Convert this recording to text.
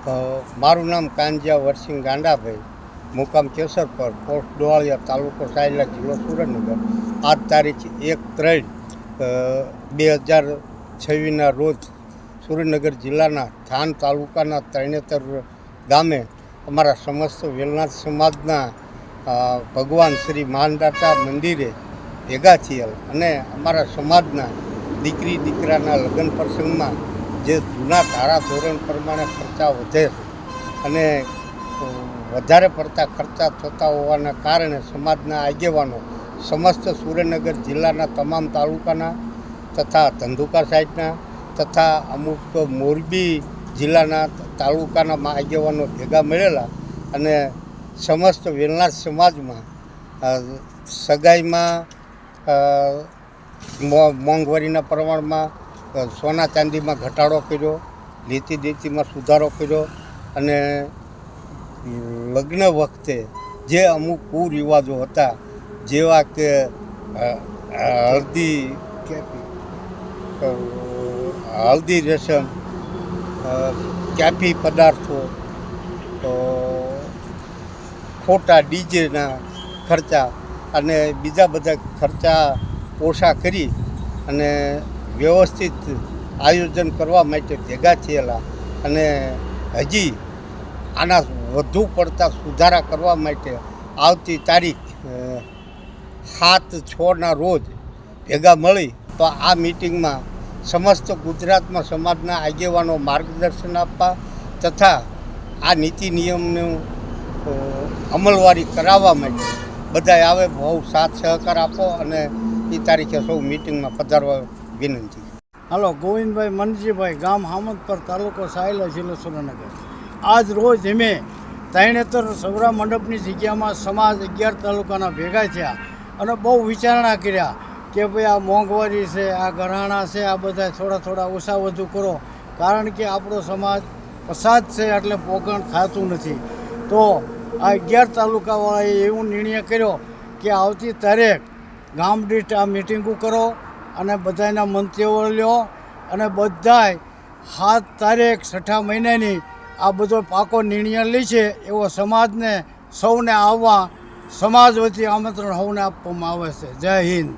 મારું નામ કાંજિયા વરસિંહ ગાંડાભાઈ, મુકામ કેસરપર, પોસ્ટ ડોવાળિયા, તાલુકો સાયલા, જિલ્લો સુરેન્દ્રનગર. આજ તારીખ 1/3/2026ના રોજ સુરેન્દ્રનગર જિલ્લાના થાન તાલુકાના તરણેતર ગામે અમારા સમસ્ત વેલનાથ સમાજના ભગવાન શ્રી માનદાતા મંદિરે ભેગા થયેલ અને અમારા સમાજના દીકરી દીકરાના લગ્ન પ્રસંગમાં જે જૂના ધારા ધોરણ પ્રમાણે ખર્ચા વધે છે અને વધારે પડતા ખર્ચા થતા હોવાના કારણે સમાજના આગેવાનો સમસ્ત સુરેન્દ્રનગર જિલ્લાના તમામ તાલુકાના તથા ધંધુકા સાઈડના તથા અમુક મોરબી જિલ્લાના તાલુકાના આગેવાનો ભેગા મળેલા અને સમસ્ત વેલનાથ સમાજમાં સગાઈમાં મોંઘવારીના પ્રમાણમાં સોના ચાંદીમાં ઘટાડો કર્યો, નીતિ નીતિમાં સુધારો કર્યો અને લગ્ન વખતે જે અમુક કુરિવાજો હતા જેવા કે હલ્દી રસમ, કેફી પદાર્થો, ખોટા ડીજેના ખર્ચા અને બીજા બધા ખર્ચા ઓછા કરી અને વ્યવસ્થિત આયોજન કરવા માટે ભેગા થયેલા અને હજી આના વધુ પડતા સુધારા કરવા માટે આવતી તારીખ 7/6ના રોજ ભેગા મળી તો આ મિટિંગમાં સમસ્ત ગુજરાતમાં સમાજના આગેવાનો માર્ગદર્શન આપવા તથા આ નીતિ નિયમનું અમલવારી કરાવવા માટે બધાએ આવે બહુ સાથ સહકાર આપો અને એ તારીખે સૌ મિટિંગમાં પધારવા વિનંતી. હાલો, ગોવિંદભાઈ મનજીભાઈ, ગામ હામદપર, તાલુકો સાયલા, જિલ્લો સુરેન્દ્રનગર. આજ રોજ અમે તરણેતર સૌરા મંડપની જગ્યામાં સમાજ 11 તાલુકાના ભેગા થયા અને બહુ વિચારણા કર્યા કે ભાઈ આ મોંઘવારી છે, આ ઘરાણા છે, આ બધા થોડા ઓછા વધુ કરો, કારણ કે આપણો સમાજ પસાદ છે એટલે પોગણ થતું નથી. તો આ 11 તાલુકાવાળાએ એવો નિર્ણય કર્યો કે આવતી તારીખ ગામ દીઠ આ મિટિંગો કરો અને બધાના મંત્રીઓ લ્યો અને બધાય 7 તારીખ 6 મહિનાની આ બધો પાકો નિર્ણય લે છે એવો સમાજને સૌને આવવા સમાજ વતી આમંત્રણ સૌને આપવામાં આવે છે. જય હિન્દ.